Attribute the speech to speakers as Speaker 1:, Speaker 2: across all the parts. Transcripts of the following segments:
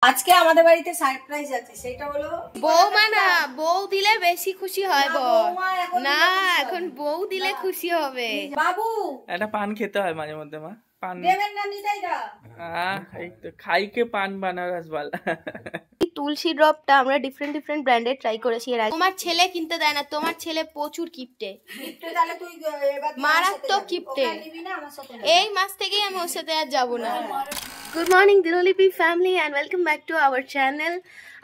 Speaker 1: আজকে আমাদের বাড়িতে সারপ্রাইজ আছে, সেটা হলো
Speaker 2: বৌমা না, বউ দিলে বেশি খুশি হয় বল না, এখন বউ দিলে খুশি হবে।
Speaker 1: বাবু
Speaker 3: একটা পান খেতে হয় মাঝে মধ্যে মা, পান
Speaker 1: দেবেন না নিতাই দা।
Speaker 3: এই তো খাইকে পান বানারস বালা।
Speaker 2: তুলসী ড্রপটা আমরা ডিফারেন্ট ব্র্যান্ডের ট্রাই করেছি এর আগে। তোমার ছেলে কিনতে দেয় না, তোমার ছেলে প্রচুর কিপটে,
Speaker 1: তাহলে তুই এবার
Speaker 2: মারাত্মক কিপটে।
Speaker 1: নিবি না আমার সাথে?
Speaker 2: এই মাস থেকেই আমি ওর সাথে আর যাবো না। গুড মর্নিং দিনলিপি family and welcome back to our channel.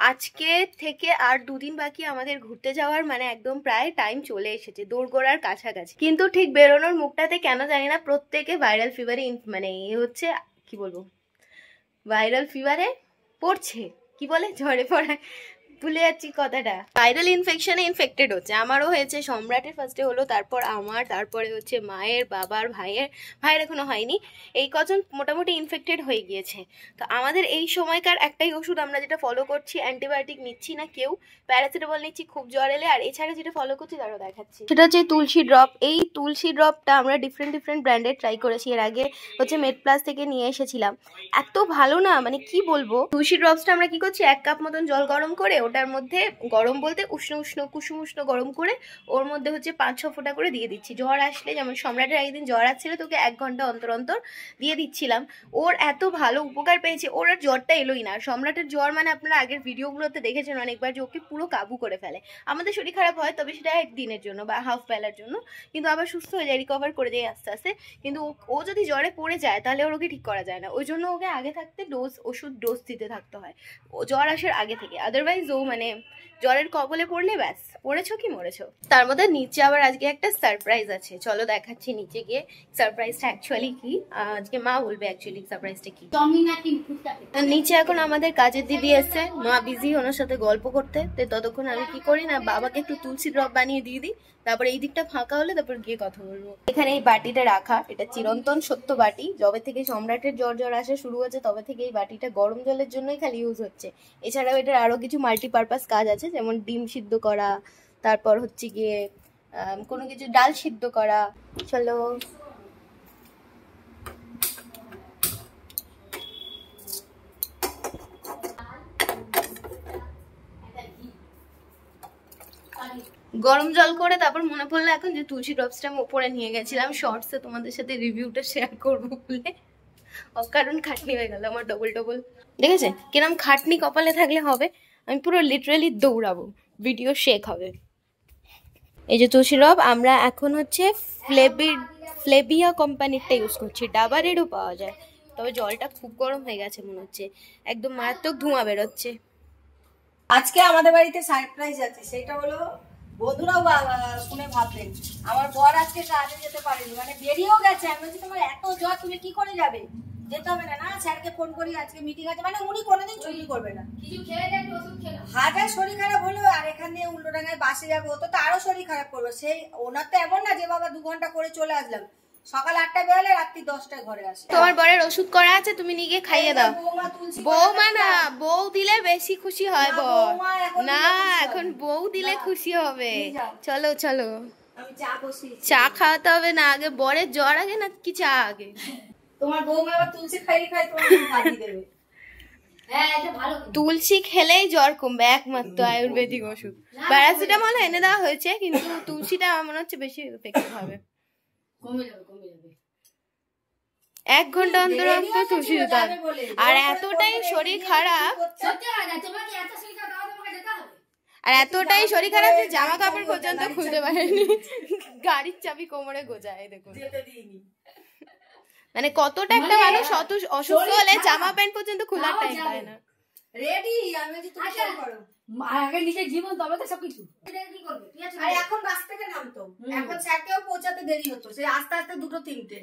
Speaker 2: আজকে থেকে আর দুদিন বাকি আমাদের ঘুরতে যাওয়ার, মানে একদম প্রায় টাইম চলে এসেছে, দৌড়গোড়ার কাছাকাছি। কিন্তু ঠিক বেরোনোর মুখটাতে কেন জানি না প্রত্যেকে ভাইরাল ফিভারে, মানে হচ্ছে কি বলবো, ভাইরাল ফিভারে পড়ছে, কি বলে ঝরে পড়ায়, ভুলে যাচ্ছি কথাটা। ভাইরাল ইনফেকশনে ইনফেক্টেড হচ্ছে, আমারও হয়েছে, সম্রাটের ফার্স্টে হলো, তারপর আমার, তারপরে হচ্ছে মায়ের, বাবার, ভাইয়ের এখনো হয়নি, এই কজন মোটামুটি ইনফেক্টেড হয়ে গিয়েছে। তো আমাদের এই সময়কার একটাই ওষুধ আমরা যেটা ফলো করছি, অ্যান্টিবায়োটিক নিচ্ছি না কেউ, প্যারাসিটামল নিচ্ছি খুব জ্বর এলে, আর এছাড়া যেটা ফলো করছি তারও দেখাচ্ছি, সেটা হচ্ছে তুলসী ড্রপ। এই তুলসী ড্রপটা আমরা ডিফারেন্ট ব্র্যান্ডের ট্রাই করেছি এর আগে, হচ্ছে মেডপ্লাস থেকে নিয়ে এসেছিলাম। এত ভালো না, মানে কি বলবো। তুলসী ড্রপসটা আমরা কি করছি, 1 কাপ মতন জল গরম করে, ওটার মধ্যে গরম বলতে উষ্ণ কুসুম উষ্ণ গরম করে ওর মধ্যে হচ্ছে 5-6 ফোঁটা করে দিয়ে দিচ্ছি। জ্বর আসলে, যেমন সম্রাটের একদিন জ্বর আসছিল, তোকে 1 ঘন্টা অন্তর অন্তর দিয়ে দিচ্ছিলাম। ওর এত ভালো উপকার পেয়েছে, ওর আর জ্বরটা এলোই না। আর সম্রাটের জ্বর মানে আপনারা আগের ভিডিওগুলোতে দেখেছেন অনেকবার, যে ওকে পুরো কাবু করে ফেলে। আমাদের শরীর খারাপ হয়, তবে সেটা একদিনের জন্য বা হাফ বেলার জন্য, কিন্তু আবার সুস্থ হয়ে যায়, রিকভার করে যায় আস্তে আস্তে। কিন্তু ও যদি জ্বরে পড়ে যায় তাহলে ওকে ঠিক করা যায় না, ওই জন্য ওকে আগে থাকতে ওষুধ ডোজ দিতে থাকতে হয় ও জ্বর আসার আগে থেকে। আদারওয়াইজ ও মানে জ্বরের কবলে পড়লে ব্যাস, পড়েছো কি মরেছো। তার মধ্যে নিচে আবার আজকে একটা সারপ্রাইজ আছে, চলো দেখাচ্ছি নিচে গিয়ে সারপ্রাইজটা অ্যাকচুয়ালি কি। আজকে মা বলবে অ্যাকচুয়ালি সারপ্রাইজটা কি। নিচে এখন আমাদের কাজের দিদি এসছে, মা বিজি ওনার সাথে গল্প করতে, তো ততক্ষণ আমি কি করি না, বাবাকে একটু তুলসী ড্রপ বানিয়ে দিয়ে দিই, তারপরে এই দিকটা ফাঁকা হলে তারপর গিয়ে কথা বলবো। এখানে এই বাটিটা রাখা, এটা চিরন্তন সত্য বাটি, যবে থেকে সম্রাটের জ্বর আসা শুরু হয়েছে তবে থেকে এই বাটিটা গরম জলের জন্যই খালি ইউজ হচ্ছে। এছাড়াও এটার আরো কিছু মাল্টিপারপাস কাজ আছে, যেমন ডিম সিদ্ধ করা, তারপর হচ্ছে গিয়ে কোনো কিছু ডাল সিদ্ধ করা। চলো গরম জল করে, তারপর মনে পড়লো এখন যে তুলসী ড্রপসটা আমি ওপরে নিয়ে গেছিলাম শর্টসে তোমাদের সাথে রিভিউটা শেয়ার করবো বলে, অকারণ খাটনি হয়ে গেল আমার ডবল। দেখেছেন কিরম খাটনি কপালে থাকলে হবে, আমি পুরো লিটারালি দৌড়াবো, ভিডিও শেক হবে। এই যে তুলসী ড্রপ আমরা এখন হচ্ছে ফ্লেবিয়া কোম্পানিরটা ইউজ করছি, ডাবারেরও পাওয়া যায়, তবে জলটা খুব গরম হয়ে গেছে মনে হচ্ছে, একদম মারাত্মক ধোঁয়া বেরোচ্ছে।
Speaker 1: আজকে আমাদের বাড়িতে সারপ্রাইজ আছে, সেটা হলো বন্ধুরাও শুনে ভাববেন, আমার বর আজকে কাজে যেতে পারেনি, মানে বেরিয়েও গেছে। আমি বলছি তোমার এত জ্বর, তুমি কি করে যাবে, যেতে হবে না। না স্যারকে ফোন করি, আজকে মিটিং আছে, মানে উনি কোনোদিন ছুটি করবে না। হাজার শরীর খারাপ হলো, আর এখান দিয়ে উল্টোডাঙ্গায় বাসে যাবে, ও তো আরো শরীর খারাপ করবে। সেই ওনার তো এমন না যে বাবা 2 ঘন্টা করে চলে আসলাম, সকাল 8টায় বেরোলে রাত্রি 10টায় ঘরে আসে।
Speaker 2: তোমার বরের ওষুধ করা আছে, তুমি নিয়ে গিয়ে খাইয়ে দাও। বৌমা না, বউ দিলে বেশি খুশি হয় বল না, এখন বউ দিলে খুশি হবে। চলো চলো,
Speaker 1: আমি চা বসি।
Speaker 2: চা খাওয়াতে হবে না, আগে বরের জ্বর আগে না কি চা আগে?
Speaker 1: তোমার বৌমা আবার তুলসী খাইয়ে তোমার ভাজি দেবে।
Speaker 2: তুলসী খেলেই জ্বর কমবে, একমাত্র আয়ুর্বেদিক ওষুধ। প্যারাসিটামল এনে দেওয়া হয়েছে, কিন্তু তুলসীটা আমার মনে হচ্ছে বেশি এফেক্টিভ হবে। 1 ঘন্টা অন্তর অন্তর তুলসী দিতে হবে। আর এতটাই শরীর খারাপ, যে জামা কাপড় পর্যন্ত খুলতে পারেনি, গাড়ির চাবি কোমরে গোজায়। দেখুন মানে কতটা একটা মানুষ অসুস্থ হলে জামা প্যান্ট পর্যন্ত খোলার টাইম পায় না।
Speaker 1: রেডি আমি যে তুমি ফোন করো আগে নিজের জীবন, তবে তো সবকিছু। আর এখন বাস থেকে নামতো, এখন স্যারকেও পৌঁছাতে দেরি হতো, সে আস্তে আস্তে 2-3টে,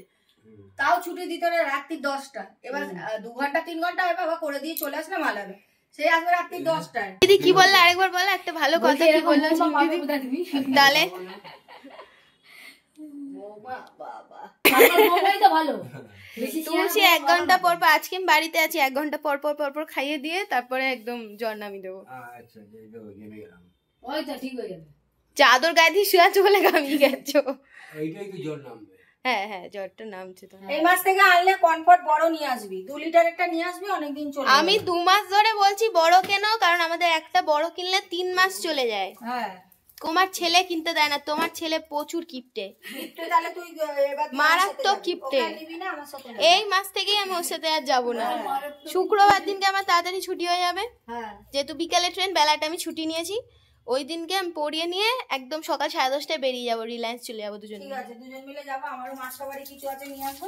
Speaker 1: তাও ছুটি দিত না রাত্রি 10টা। এবার 2 ঘন্টা 3 ঘন্টা হয় বাবা করে দিয়ে চলে আসলাম আলাদা, সেই আসবে রাত্রি 10টায়।
Speaker 2: দিদি কি বললে আরেকবার বলো, একটা ভালো কথা কি বললো তাহলে? তুলসী 1 ঘন্টা পর পর, আজকে আমি বাড়িতে আছি, 1 ঘন্টা পর পর খাইয়ে দিয়ে তারপরে একদম জ্বর নামিয়ে দেবো। চাদর গায়ে দিয়ে শুয়ে আছো বলে ঘামিয়ে গেছো।
Speaker 4: এইটাই তো জ্বর নামবে।
Speaker 2: হ্যাঁ হ্যাঁ জ্বরটা নামছে তো।
Speaker 1: এই মাস থেকে আনলে কমফর্ট বড় নিয়ে আসবি, 2 লিটার একটা নিয়ে আসবি, অনেকদিন চলে
Speaker 2: আমি 2 মাস ধরে বলছি বড় কেন, কারণ আমাদের একটা বড় কিনলে 3 মাস চলে যায়।
Speaker 1: হ্যাঁ
Speaker 2: তোমার ছেলে কিনতে দেয় না, তোমার ছেলে প্রচুর কিপটে,
Speaker 1: কিপটে, তাহলে তুই এবার
Speaker 2: মারাত্মক কিপটে।
Speaker 1: নিবি না আমার সাথে?
Speaker 2: এই মাস থেকেই আমি ওর সাথে আর যাবো না। শুক্রবার দিনকে আমার তাড়াতাড়ি ছুটি হয়ে যাবে,
Speaker 1: হ্যাঁ
Speaker 2: যেহেতু বিকালে ট্রেন, বেলাটা আমি ছুটি নিয়েছি। ওই দিনকে আমি পড়িয়ে নিয়ে একদম সকাল 10:30টায় বেরিয়ে যাবো, রিলায়েন্স চলে যাবো দুজন।
Speaker 1: ঠিক আছে, দুজন মিলে যাবো। আমারও মাসকা বাড়ি কিছু আছে, নিয়ে আসবো।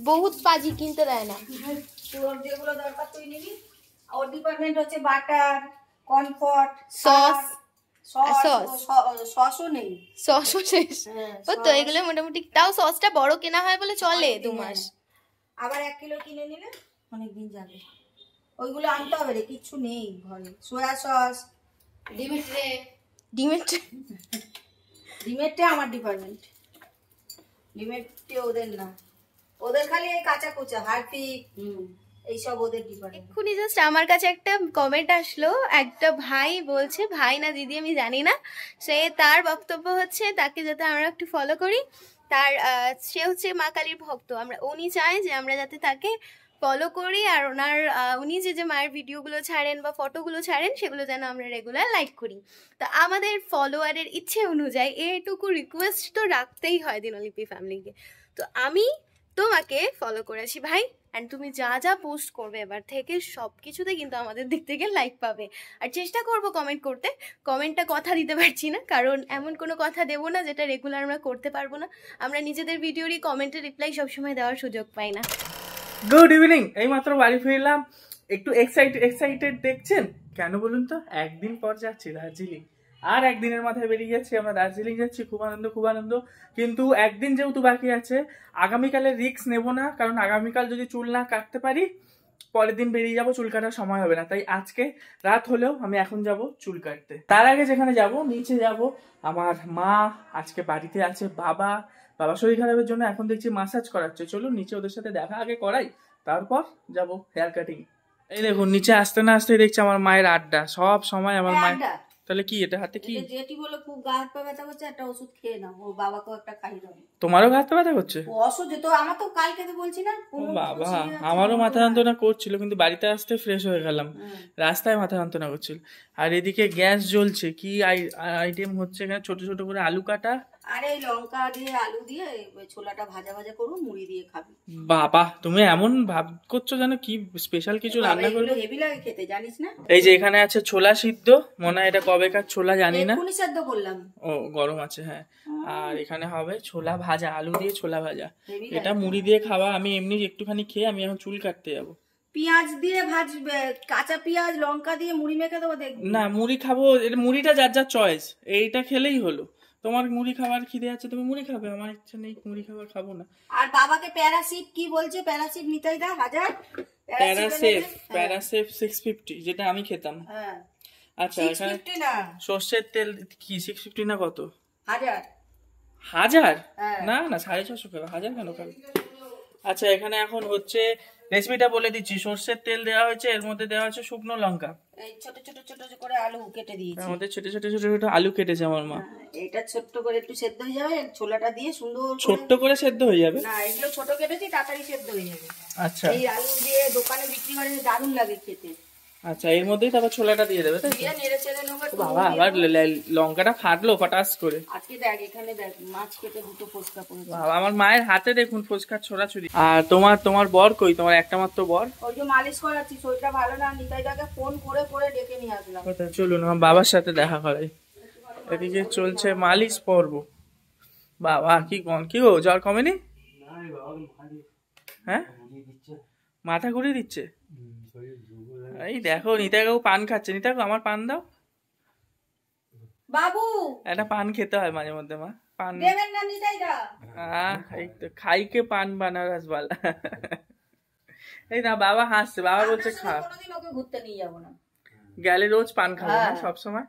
Speaker 2: বহুত পাজি, কিনতে দেয় না।
Speaker 1: তোর যেগুলো দরকার তুই নিবি। ওর ডিপার্টমেন্ট হচ্ছে বাটার, কমফর্ট,
Speaker 2: সস,
Speaker 1: সসও নেই।
Speaker 2: সসও শেষ।
Speaker 1: হ্যাঁ,
Speaker 2: ও তো এগুলো মোটামুটি, তাও সসটা বড় কেনা হয় বলে চলে 2 মাস।
Speaker 1: আবার 1 কিলো কিনে নিলে অনেকদিন যাবে। ওইগুলো আনতে হবে রে, কিচ্ছু নেই ঘরে। সোয়া সস, ডিমেরটে আমার ডিপার্টমেন্ট, ডিমেরটে ওদের না, ওদের খালি এই কাঁচা কুচা হারপিক এইসব ওদের ডিপার্টমেন্ট।
Speaker 2: এক্ষুনি জাস্ট আমার কাছে একটা কমেন্ট আসলো, একটা ভাই বলছে, ভাই না দিদি আমি জানি না, সে তার বক্তব্য হচ্ছে তাকে যাতে আমরা একটু ফলো করি। তার সে হচ্ছে মা কালীর ভক্ত, উনি চায় যে আমরা যাতে তাকে ফলো করি, আর ওনার উনি যে মায়ের ভিডিওগুলো ছাড়েন বা ফটোগুলো ছাড়েন সেগুলো যেন আমরা রেগুলার লাইক করি। তো আমাদের ফলোয়ারের ইচ্ছে অনুযায়ী এইটুকু রিকোয়েস্ট তো রাখতেই হয় দিনলিপি ফ্যামিলিকে। তো আমি তোমাকে ফলো করেছি ভাই, অ্যান্ড তুমি যা যা পোস্ট করবে এবার থেকে সব কিছুতে কিন্তু আমাদের দিক থেকে লাইক পাবে। আর চেষ্টা করব কমেন্ট করতে, কমেন্টটা কথা দিতে পারছি না, কারণ এমন কোনো কথা দেবো না যেটা রেগুলার আমরা করতে পারবো না। আমরা নিজেদের ভিডিওরই কমেন্টের রিপ্লাই সবসময় দেওয়ার সুযোগ পাই না।
Speaker 3: গুড ইভিনিং, এই মাত্র বাড়ি ফিরলাম। একটু এক্সাইটেড দেখছেন কেন বলুন তো? একদিন পর যাচ্ছি দার্জিলিং, আর একদিনের মাথায় বেরিয়ে যাচ্ছি আমরা দার্জিলিং যাচ্ছি। খুব আনন্দ। কিন্তু একদিন যেহেতু বাকি আছে, আগামীকালে রিস্ক নেব না, কারণ আগামীকাল যদি চুল না কাটতে পারি পরের দিন বেরিয়ে যাব, চুল কাটার সময় হবে না। তাই আজকে রাত হলেও আমি এখন যাব চুল কাটতে। তার আগে যেখানে যাব, নিচে যাব। আমার মা আজকে বাড়িতে আছে, বাবা শরীর খারাপের জন্য এখন দেখছি মাসাজ করাচ্ছে। চলুন নিচে ওদের সাথে দেখা আগে করাই, তারপর যাব হেয়ার কাটিং। এই দেখুন নিচে আসতে না আসতে দেখছি আমার মায়ের আড্ডা, সব সময় আমার মায়ের। তাহলে কি এটা হাতে কি?
Speaker 1: যেটি বলে খুব গা হাত পা ব্যথা করছে, একটা ওষুধ খেয়ে নাও। ওর বাবাকেও একটা খাইয়ে দাও।
Speaker 3: তোমারও গা হাত পা ব্যথা করছে?
Speaker 1: ওষুধ তো আমার তো কালকে তো বলছি না।
Speaker 3: বাবা আমারও মাথা যন্ত্রণা করছিল, কিন্তু বাড়িতে আসতে ফ্রেশ হয়ে গেলাম, রাস্তায় মাথা যন্ত্রণা করছিল। আর এদিকে গ্যাস জ্বলছে। কি আইটেম হচ্ছে এখানে? ছোট ছোট করে আলু কাটা,
Speaker 1: আরে লঙ্কা দিয়ে আলু দিয়ে ছোলাটা ভাজা করবো, মুড়ি দিয়ে খাবি।
Speaker 3: বাবা তুমি এমন ভাব করছো যেন কি স্পেশাল কিছু রান্না করবে।
Speaker 1: হেভি লাগে খেতে, জানিস না?
Speaker 3: এই যে এখানে আছে ছোলা সিদ্ধ, মনে হয় এটা কবেকার ছোলা জানি না।
Speaker 1: এক্ষুনি সেদ্ধ করলাম।
Speaker 3: ও গরম আছে, হ্যাঁ। আর এখানে হবে ছোলা ভাজা, আলু দিয়ে ছোলা ভাজা। এটা মুড়ি দিয়ে খাওয়া। আমি এমনি একটুখানি খেয়ে আমি এখন চুল কাটতে যাবো।
Speaker 1: পেঁয়াজ দিয়ে ভাজবে, কাঁচা পেঁয়াজ লঙ্কা দিয়ে মুড়ি মেখে দেবো, দেখবি।
Speaker 3: না মুড়ি খাবো, এটা মুড়িটা যার যার চয়েস, এইটা খেলেই হলো। তোমার মুড়ি খাবার খিদে আছে, তুমি মুড়ি খাবে, আমার ইচ্ছা নেই, মুড়ি খাবার খাবো না।
Speaker 1: আর বাবাকে প্যারাসিট কি বলছে, প্যারাসিট নিতেই দা 1000।
Speaker 3: প্যারাসেফ 650 যেটা আমি খেতাম।
Speaker 1: হ্যাঁ
Speaker 3: আচ্ছা এখানে
Speaker 1: 650 না,
Speaker 3: সর্ষের তেল কি 650 না কত?
Speaker 1: 1000।
Speaker 3: না 650 খাবে, 1000 কেন খাবে? আচ্ছা এখানে এখন হচ্ছে রেসিপিটা বলে দিচ্ছি। সর্ষের তেল দেওয়া হয়েছে, এর মধ্যে দেওয়া আছে শুকনো লঙ্কা,
Speaker 1: এই ছোট করে আলু কেটে দিয়েছি।
Speaker 3: এর মধ্যে ছোট ছোট আলু কেটেছে আমার মা।
Speaker 1: এটা ছোট্ট করে একটু সেদ্ধ হয়ে যাবে, ছোলাটা দিয়ে সুন্দর
Speaker 3: ছোট্ট করে সেদ্ধ হয়ে যাবে।
Speaker 1: না এগুলো ছোট কেটেছি, তাড়াতাড়ি সেদ্ধ হয়ে যাবে।
Speaker 3: আচ্ছা
Speaker 1: এই আলু দিয়ে দোকানে বিক্রি করে, দারুণ লাগে খেতে।
Speaker 3: আচ্ছা এর মধ্যেই তারপর ছোলাটা দিয়ে দেবে, তাই তো?
Speaker 1: দিয়ে নেড়ে চেড়ে নেবো।
Speaker 3: বাবা আবার লঙ্কাটা ফাটলো ফটাস করে।
Speaker 1: আজকে দেখ এখানে দেখ মাছ কেটে দুটো ফোসকা পড়েছে।
Speaker 3: বাবা আমার মায়ের হাতে দেখুন ফোসকার ছোড়াছুরি। আর তোমার বর কই? তোমার একটা মাত্র বর?
Speaker 1: ওই যে মালিশ করাচ্ছি, শরীরটা ভালো না, নিতাইদাকে ফোন করে ডেকে নিয়ে আসলাম।
Speaker 3: কোথায়? চলুন আমার বাবার সাথে দেখা করাই। এদিকে চলছে মালিশ পর্ব। বাবা কি গো, জ্বর কমেনি? হ্যাঁ মাথা ঘুরিয়ে দিচ্ছে। এই দেখো নিতাই কাকু পান খাচ্ছে। নিতাই কাকু আমার পান দাও।
Speaker 1: বাবু
Speaker 3: একটা পান খেতে হয় মাঝে মধ্যে মা, পান
Speaker 1: দেবেন না নিতাইদা?
Speaker 3: এই তো খাইকে পান বানারস বালা। এই না বাবা হাসছে, বাবা বলছে খা।
Speaker 1: কোনোদিন ওকে ঘুরতে নিয়ে যাবো না,
Speaker 3: গেলে রোজ পান খাবো না সব সময়।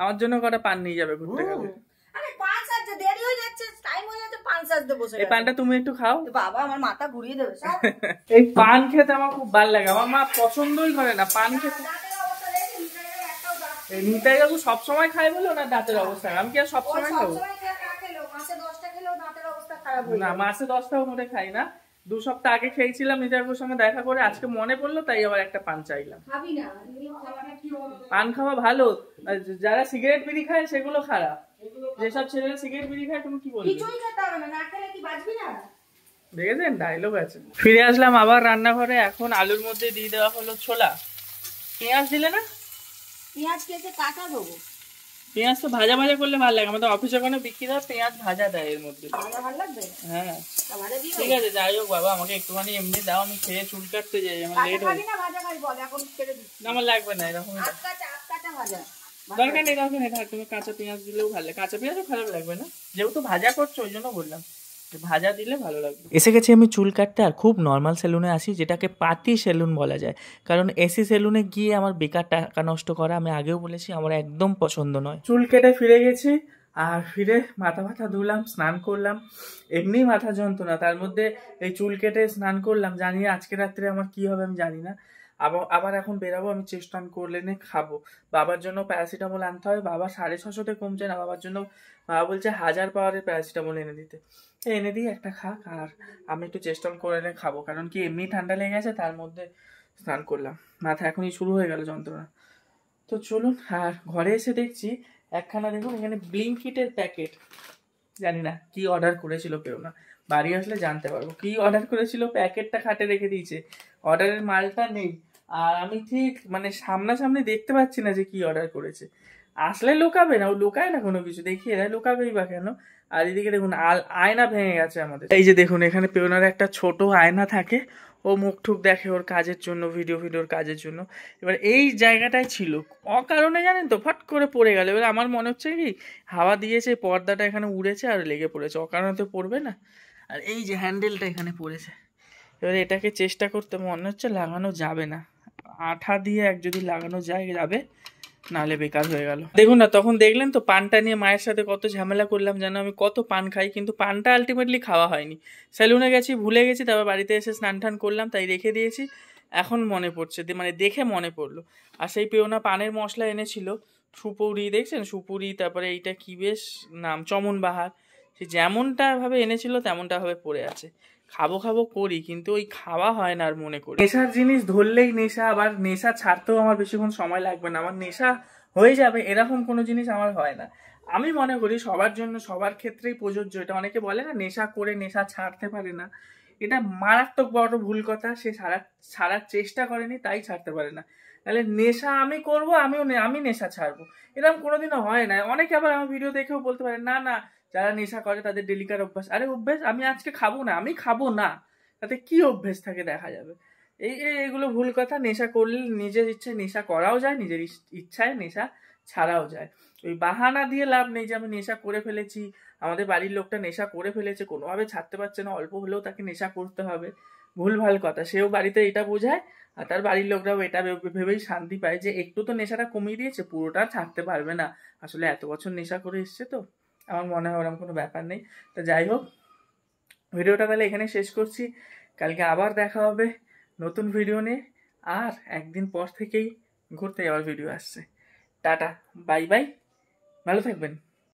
Speaker 3: আমার জন্য কটা পান নিয়ে যাবে ঘুরতে গেলে।
Speaker 1: আরে পান সাজতে দেরি হয়ে যাচ্ছে, টাইম হয়ে যাচ্ছে, পান সাজতে বসে
Speaker 3: এই পানটা তুমি একটু খাও।
Speaker 1: বাবা আমার মাথা ঘুরিয়ে দেবে।
Speaker 3: এই পান খেতে আমার খুব ভালো লাগে, আমার মা পছন্দই করে না পান খেতে। নিতাই কাকু সবসময় খায় বলে ওনার দাঁতের অবস্থা। আমি কি আর সবসময় খাবো?
Speaker 1: খারাপ হয়ে
Speaker 3: না
Speaker 1: যাবে।
Speaker 3: মাসে 10টাও মোটে খাই না, 2 সপ্তাহ আগে খেয়েছিলাম নিতাইবাবুর সঙ্গে দেখা করে, আজকে মনে পড়লো তাই আবার একটা পান চাইলাম।
Speaker 1: খাবি না, এগুলো খাওয়াটা কি হবে?
Speaker 3: পান খাওয়া ভালো, আর যারা সিগারেট বিড়ি খায় সেগুলো খারাপ। যেসব ছেলেরা সিগারেট বিড়ি খায় তুমি কি বলবে?
Speaker 1: কিছুই খেতে হবে না, না খেলে কি বাঁচবি না?
Speaker 3: দেখেছেন ডায়লগ আছে। ফিরে আসলাম আবার রান্নাঘরে, এখন আলুর মধ্যে দিয়ে দেওয়া হলো ছোলা। পেঁয়াজ দিলে না?
Speaker 1: পেঁয়াজ কেটে কাটা দেবো।
Speaker 3: পেঁয়াজ তো ভাজা ভাজা করলে ভালো লাগে, আমাদের অফিসে ওখানে বিক্রি হয় পেঁয়াজ ভাজা দেয় এর মধ্যে।
Speaker 1: ভাজা ভালো লাগবে?
Speaker 3: হ্যাঁ
Speaker 1: তা ভাজা দিয়ে
Speaker 3: ঠিক আছে, যাই হোক বাবা আমাকে একটুখানি এমনি দাও, আমি খেয়ে চুল কাটতে যাই, আমার
Speaker 1: কাটা
Speaker 3: লেট
Speaker 1: খাবি
Speaker 3: হবে।
Speaker 1: না ভাজা খাবি বল, এখন কেটে দিচ্ছি।
Speaker 3: না আমার লাগবে না, এরকম
Speaker 1: আট কাটা ভাজা।
Speaker 3: দরকার নেই দরকার নেই, তুমি কাঁচা পেঁয়াজ দিলেও ভালো লাগে, কাঁচা পেঁয়াজও খারাপ লাগবে না, যেহেতু ভাজা করছো ওই জন্য বললাম যে ভাজা দিলে ভালো লাগবে। এসে গেছি আমি চুল কাটতে, আর খুব নর্মাল সেলুনে আসি, যেটাকে পার্টি সেলুন বলা যায়, কারণ এসি সেলুনে গিয়ে আমার বেকার টাকা নষ্ট করা, আমি আগেও বলেছি আমার একদম পছন্দ নয়। চুল কেটে ফিরে গেছি, আর ফিরে মাথা ফাথা ধুলাম, স্নান করলাম, এমনি মাথা যন্ত্রণা, তার মধ্যে এই চুল কেটে স্নান করলাম, জানি না আজকে রাত্রে আমার কি হবে আমি জানি না। আবার এখন বেরাবো, আমি চেষ্টা করলে খাবো, বাবার জন্য প্যারাসিটামল আনতে হবে, বাবা 650-তে কমছে না, বাবার জন্য বাবা বলছে 1000 পাওয়ারের প্যারাসিটামল এনে দিতে, এনে দিই একটা খাক, আর আমি একটু চেষ্টা করে খাবো, কারণ কি এমনি ঠান্ডা লেগে গেছে, তার মধ্যে স্নান করলাম, মাথা এখনই শুরু হয়ে গেল যন্ত্রণা। তো চলুন, আর ঘরে এসে দেখছি একখানা, দেখুন এখানে ব্লিঙ্কিটের প্যাকেট, জানি না কি অর্ডার করেছিল কেউ, না বাড়ি আসলে জানতে পারবো কি অর্ডার করেছিল, প্যাকেটটা খাটে রেখে দিয়েছে, অর্ডারের মালটা নেই, আর আমি ঠিক মানে সামনাসামনি দেখতে পাচ্ছি না যে কি অর্ডার করেছে, আসলে লুকাবে না, ও লুকায় না কোনো কিছু, দেখি এরা লুকাবেই বা কেন। আর এদিকে দেখুন আয়না ভেঙে গেছে আমাদের, এই যে দেখুন এখানে পেওনার একটা ছোট আয়না থাকে, ও মুখ ঠুক দেখে ওর কাজের জন্য, ভিডিওর কাজের জন্য, এবার এই জায়গাটায় ছিল, অকারণে জানেন তো ফট করে পড়ে গেল, এবার আমার মনে হচ্ছে কি হাওয়া দিয়েছে, পর্দাটা এখানে উড়েছে আর লেগে পড়েছে, অকারণে তো পড়বে না, আর এই যে হ্যান্ডেলটা এখানে পড়েছে, এবার এটাকে চেষ্টা করতে মনে হচ্ছে লাগানো যাবে না, আঠা দিয়ে যদি লাগানো যাবে, নাহলে বেকার হয়ে গেল। দেখুন না, তখন দেখলেন তো পানটা নিয়ে মায়ের সাথে কত ঝামেলা করলাম, জানো আমি কত পান খাই, কিন্তু পানটা আলটিমেটলি খাওয়া হয়নি, সেলুনে গেছি ভুলে গেছি, তারপর বাড়িতে এসে স্নান টান করলাম, তাই রেখে দিয়েছি, এখন মনে পড়ছে, মানে দেখে মনে পড়লো। আর সেই পেওনা পানের মশলা এনেছিল, সুপুরি দেখছেন, সুপুরি, তারপরে এইটা কি বেশ নাম, চমনবাহার, সে যেমনটা ভাবে এনেছিল তেমনটা ভাবে পড়ে আছে, খাবো করি, কিন্তু ওই খাওয়া হয় না আর মনে করি। নেশার জিনিস ধরলেই নেশা, আবার নেশা ছাড়তেও আমার বেশিক্ষণ সময় লাগবে না, আমার নেশা হয়ে যাবে এরকম কোনো জিনিস আমার হয় না। আমি মনে করি সবার জন্য সবার ক্ষেত্রেই প্রযোজ্য এটা, অনেকে বলে না নেশা করে নেশা ছাড়তে পারে না, এটা মারাত্মক বড় ভুল কথা, সে ছাড়ার চেষ্টা করেনি তাই ছাড়তে পারে না, তাহলে নেশা আমি করবো, আমি নেশা ছাড়বো, এরকম কোনোদিনও হয় না। অনেকে আবার আমার ভিডিও দেখেও বলতে পারে না না যারা নেশা করে তাদের ডেলিকার অভ্যাস, আরে অভ্যাস আমি আজকে খাবো না, আমি খাবো না, তাতে কি অভ্যেস থাকে দেখা যাবে, এগুলো ভুল কথা। নেশা করলে নিজের ইচ্ছায় নেশা করাও যায়, নিজের ইচ্ছায় নেশা ছাড়াও যায়, ওই বাহানা দিয়ে লাভ নেই যে আমি নেশা করে ফেলেছি, আমাদের বাড়ির লোকটা নেশা করে ফেলেছে কোনোভাবে ছাড়তে পারছে না, অল্প হলেও তাকে নেশা করতে হবে, ভুলভাল কথা। সেও বাড়িতে এটা বোঝায় আর তার বাড়ির লোকরাও এটা ভেবেই শান্তি পায় যে একটু তো নেশাটা কমিয়ে দিয়েছে, পুরোটা ছাড়তে পারবে না, আসলে এত বছর নেশা করে এসছে তো, আমার মনে হয় ওরকম কোনো ব্যাপার নেই। তো যাই হোক, ভিডিওটা তাহলে এখানে শেষ করছি, কালকে আবার দেখা হবে নতুন ভিডিও নিয়ে, আর একদিন পর থেকেই ঘুরতে যাওয়ার ভিডিও আসছে। টাটা, বাই বাই, ভালো থাকবেন।